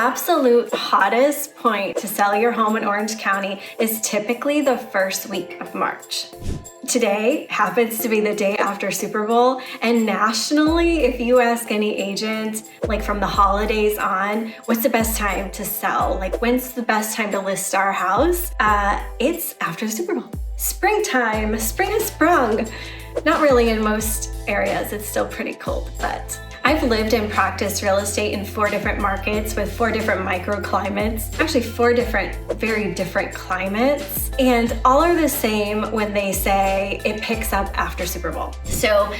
absolute hottest point to sell your home in Orange County is typically the first week of March. Today happens to be the day after Super Bowl, and nationally, if you ask any agent, like from the holidays on, what's the best time to sell? Like, when's the best time to list our house? It's after the Super Bowl. Springtime, spring has sprung. Not really in most areas, it's still pretty cold, but I've lived and practiced real estate in 4 different markets with 4 different microclimates, actually 4 different, very different climates, and all are the same when they say it picks up after Super Bowl. So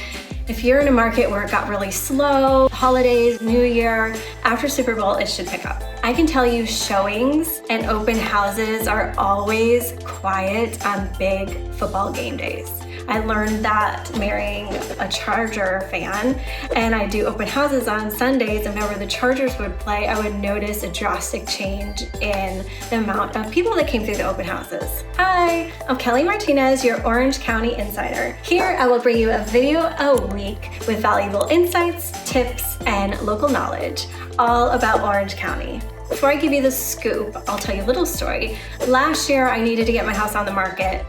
if you're in a market where it got really slow, holidays, New Year, after Super Bowl, it should pick up. I can tell you showings and open houses are always quiet on big football game days. I learned that marrying a Charger fan, and I do open houses on Sundays, and whenever the Chargers would play, I would notice a drastic change in the amount of people that came through the open houses. Hi, I'm Kellie Martinez, your Orange County insider. Here, I will bring you a video a week with valuable insights, tips, and local knowledge, all about Orange County. Before I give you the scoop, I'll tell you a little story. Last year, I needed to get my house on the market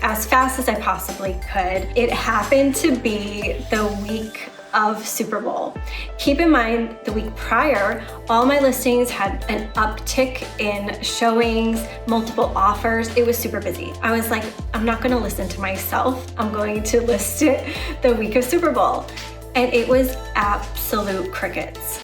as fast as I possibly could. It happened to be the week of Super Bowl. Keep in mind, the week prior, all my listings had an uptick in showings, multiple offers. It was super busy. I was like, I'm not gonna listen to myself. I'm going to list it the week of Super Bowl. And it was absolute crickets.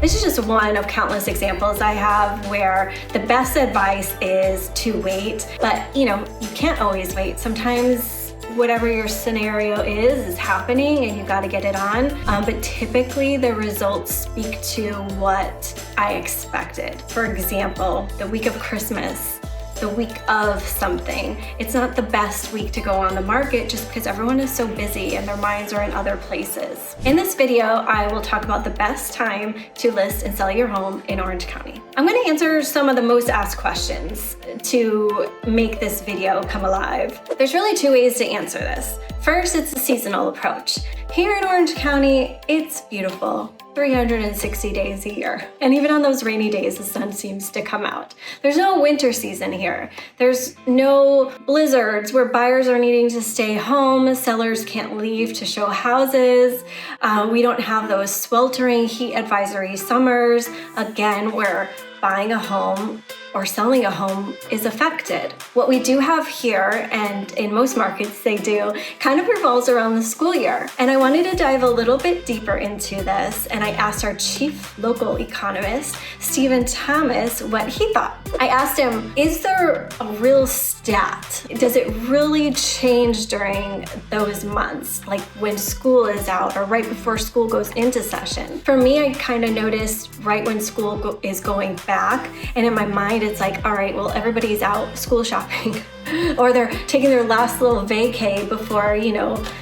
This is just one of countless examples I have where the best advice is to wait, but you can't always wait. Sometimes whatever your scenario is happening and you got to get it on. But typically the results speak to what I expected. For example, the week of Christmas, the week of something. It's not the best week to go on the market just because everyone is so busy and their minds are in other places. In this video, I will talk about the best time to list and sell your home in Orange County. I'm going to answer some of the most asked questions to make this video come alive. There's really 2 ways to answer this. First, it's a seasonal approach. Here in Orange County, it's beautiful. 360 days a year. And even on those rainy days, the sun seems to come out. There's no winter season here. There's no blizzards where buyers are needing to stay home, sellers can't leave to show houses. We don't have those sweltering heat advisory summers, again, where buying a home or selling a home is affected. What we do have here, and in most markets they do, kind of revolves around the school year. And I wanted to dive a little bit deeper into this, and I asked our chief local economist, Stephen Thomas, what he thought. I asked him, is there a real stat? Does it really change during those months, like when school is out or right before school goes into session? For me, I kind of noticed right when school is going back, and in my mind, it's like, all right, well, everybody's out school shopping or they're taking their last little vacay before,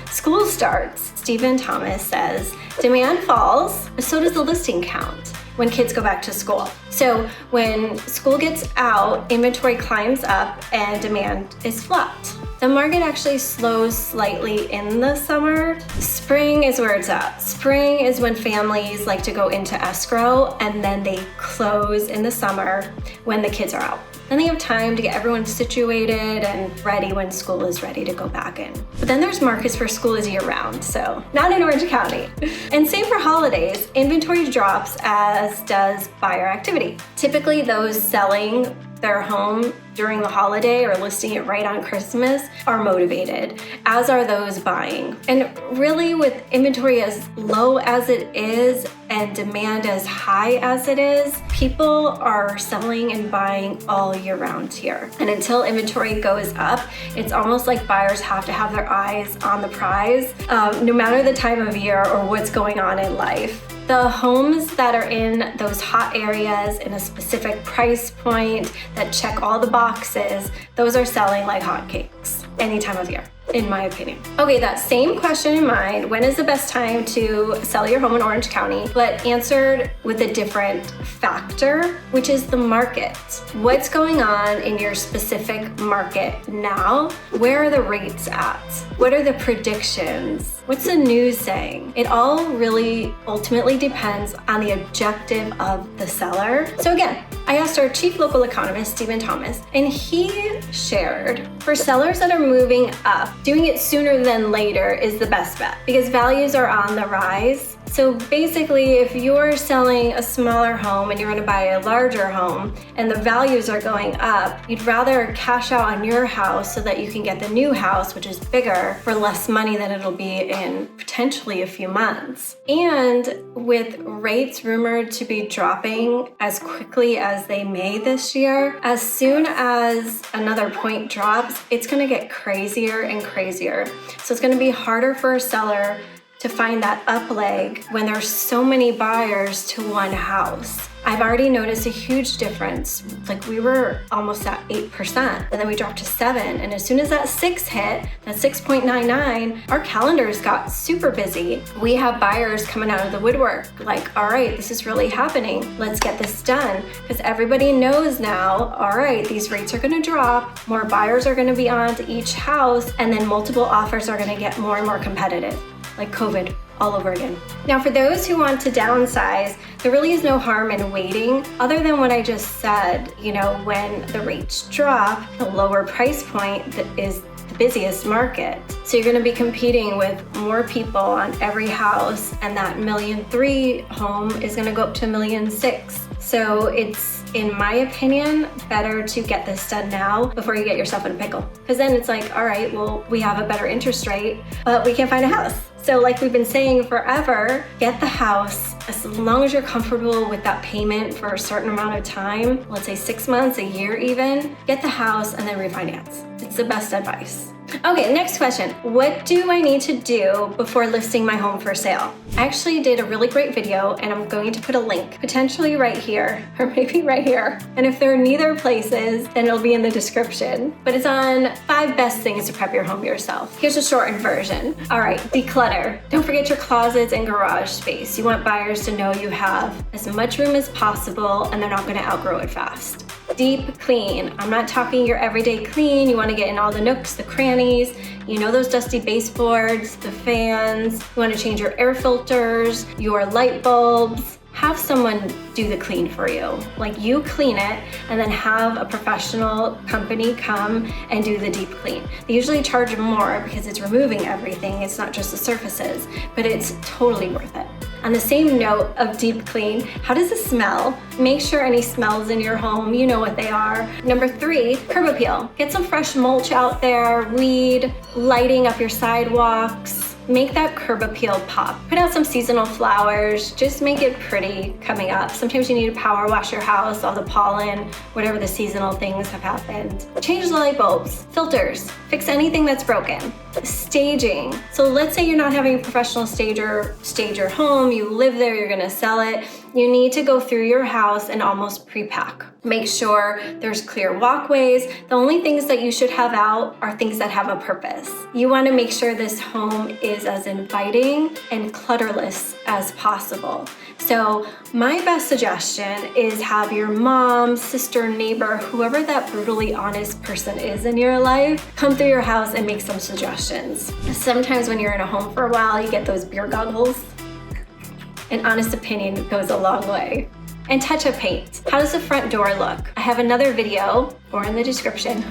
school starts. Stephen Thomas says, demand falls, so does the listing count when kids go back to school. So when school gets out, inventory climbs up and demand is flat. The market actually slows slightly in the summer. Spring is where it's at. Spring is when families like to go into escrow, and then they close in the summer when the kids are out. Then they have time to get everyone situated and ready when school is ready to go back in. But then there's markets where school is year-round, so not in Orange County. And same for holidays. Inventory drops, as does buyer activity. Typically, those selling their home during the holiday or listing it right on Christmas are motivated, as are those buying. And really, with inventory as low as it is and demand as high as it is, people are selling and buying all year round here. And until inventory goes up, it's almost like buyers have to have their eyes on the prize, no matter the time of year or what's going on in life. The homes that are in those hot areas in a specific price point that check all the boxes, those are selling like hotcakes any time of year. in my opinion. Okay, that same question in mind, when is the best time to sell your home in Orange County, but answered with a different factor, which is the market. What's going on in your specific market now? Where are the rates at? What are the predictions? What's the news saying? It all really ultimately depends on the objective of the seller. So again, I asked our chief local economist, Stephen Thomas, and he shared for sellers that are moving up, doing it sooner than later is the best bet because values are on the rise. So basically, if you're selling a smaller home and you're going to buy a larger home and the values are going up, you'd rather cash out on your house so that you can get the new house, which is bigger, for less money than it'll be in potentially a few months. And with rates rumored to be dropping as quickly as they may this year, as soon as another point drops, it's going to get crazier and crazier. So it's going to be harder for a seller to find that up leg when there's so many buyers to one house. I've already noticed a huge difference. Like we were almost at 8% and then we dropped to 7. And as soon as that 6 hit, that 6.99, our calendars got super busy. We have buyers coming out of the woodwork like, all right, this is really happening. Let's get this done. Because everybody knows now, all right, these rates are gonna drop, more buyers are gonna be on to each house, and then multiple offers are gonna get more and more competitive. Like COVID all over again. Now for those who want to downsize, there really is no harm in waiting other than what I just said. You know, when the rates drop, the lower price point that is the busiest market. So you're gonna be competing with more people on every house, and that $1.3 million home is gonna go up to $1.6 million. So it's, in my opinion, better to get this done now before you get yourself in a pickle. Because then it's like, all right, well, we have a better interest rate, but we can't find a house. So like we've been saying forever, get the house as long as you're comfortable with that payment for a certain amount of time, let's say 6 months, a year even, get the house and then refinance. It's the best advice. Okay, next question. What do I need to do before listing my home for sale? I actually did a really great video and I'm going to put a link potentially right here or maybe right here. And if they're neither places, then it'll be in the description. But it's on 5 best things to prep your home yourself. Here's a shortened version. All right, declutter. Don't forget your closets and garage space. You want buyers to know you have as much room as possible and they're not gonna outgrow it fast. Deep clean. I'm not talking your everyday clean. You want to get in all the nooks, the crannies, you know, those dusty baseboards, the fans. You want to change your air filters, your light bulbs. Have someone do the clean for you. Like you clean it and then have a professional company come and do the deep clean. They usually charge more because it's removing everything. It's not just the surfaces, but it's totally worth it. On the same note of deep clean, how does it smell? Make sure any smells in your home, you know what they are. Number 3, curb appeal. Get some fresh mulch out there, weed, lighting up your sidewalks. Make that curb appeal pop. Put out some seasonal flowers, just make it pretty coming up. Sometimes you need to power wash your house, all the pollen, whatever the seasonal things have happened. Change the light bulbs, filters, fix anything that's broken. Staging. So let's say you're not having a professional stager stage your home, you live there, you're gonna sell it. You need to go through your house and almost pre-pack. Make sure there's clear walkways. The only things that you should have out are things that have a purpose. You want to make sure this home is as inviting and clutterless as possible. So my best suggestion is have your mom, sister, neighbor, whoever that brutally honest person is in your life, come through your house and make some suggestions. Sometimes when you're in a home for a while, you get those beer goggles. An honest opinion goes a long way. And touch-up paint. How does the front door look? I have another video, or in the description,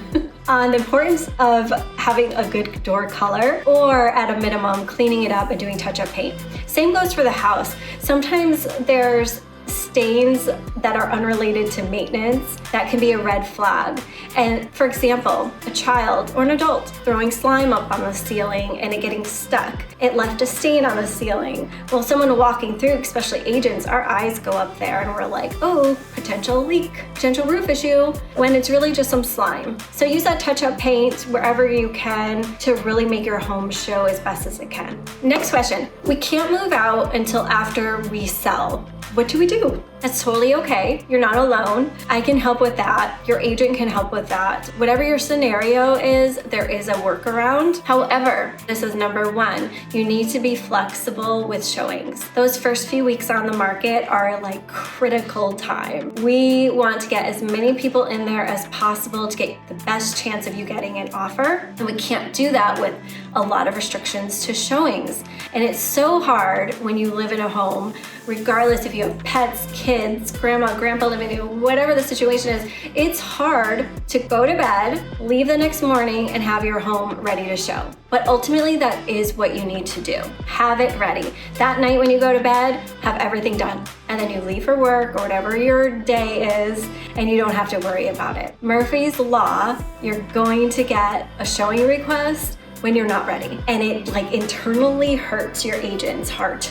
on the importance of having a good door color, or at a minimum, cleaning it up and doing touch-up paint. Same goes for the house. Sometimes there's stains that are unrelated to maintenance that can be a red flag. And for example, a child or an adult throwing slime up on the ceiling and it getting stuck. It left a stain on the ceiling. Well, someone walking through, especially agents, our eyes go up there and we're like, oh, potential leak, potential roof issue, when it's really just some slime. So use that touch-up paint wherever you can to really make your home show as best as it can. Next question. We can't move out until after we sell. What do we do? That's totally okay. You're not alone. I can help with that. Your agent can help with that. Whatever your scenario is, there is a workaround. However, this is number one. You need to be flexible with showings. Those first few weeks on the market are like critical time. We want to get as many people in there as possible to get the best chance of you getting an offer. And we can't do that with a lot of restrictions to showings. And it's so hard when you live in a home, regardless if you have pets, kids, grandma, grandpa living with you, whatever the situation is, it's hard to go to bed, leave the next morning, and have your home ready to show. But ultimately, that is what you need to do. Have it ready. That night when you go to bed, have everything done. And then you leave for work or whatever your day is, and you don't have to worry about it. Murphy's Law, you're going to get a showing request when you're not ready. And it like internally hurts your agent's heart.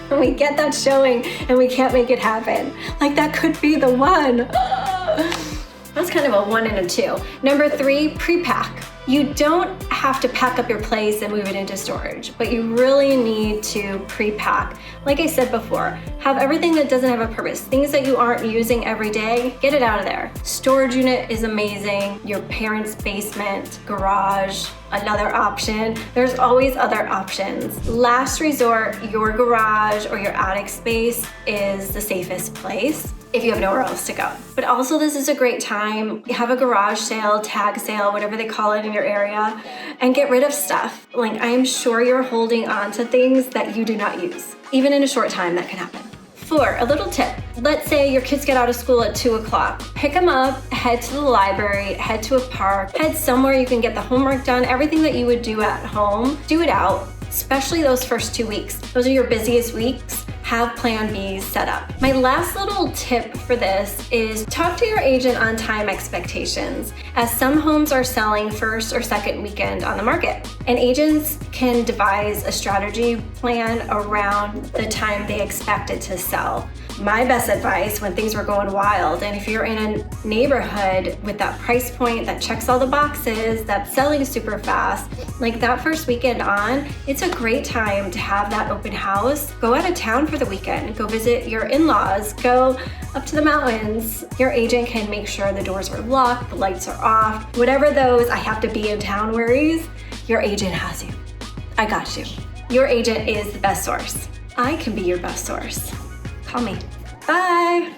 When we get that showing and we can't make it happen. Like that could be the one. That's kind of a 1 and a 2. Number 3, pre-pack. You don't have to pack up your place and move it into storage, but you really need to pre-pack. Like I said before, have everything that doesn't have a purpose. Things that you aren't using every day, get it out of there. Storage unit is amazing. Your parents' basement, garage, another option. There's always other options. Last resort, your garage or your attic space is the safest place if you have nowhere else to go. But also this is a great time. Have a garage sale, tag sale, whatever they call it in your area, and get rid of stuff. Like I am sure you're holding on to things that you do not use. Even in a short time that can happen. 4, a little tip. Let's say your kids get out of school at 2 o'clock. Pick them up, head to the library, head to a park, head somewhere you can get the homework done, everything that you would do at home, do it out, especially those first 2 weeks. Those are your busiest weeks. Have plan Bs set up. My last little tip for this is talk to your agent on time expectations, as some homes are selling first or second weekend on the market. And agents can devise a strategy plan around the time they expect it to sell. My best advice when things were going wild, and if you're in a neighborhood with that price point that checks all the boxes, that's selling super fast, like that first weekend on, it's a great time to have that open house. Go out of town for the weekend, go visit your in-laws, go up to the mountains. Your agent can make sure the doors are locked, the lights are off, whatever those I have to be in town worries, your agent has you. I got you. Your agent is the best source. I can be your best source. Call me. Bye.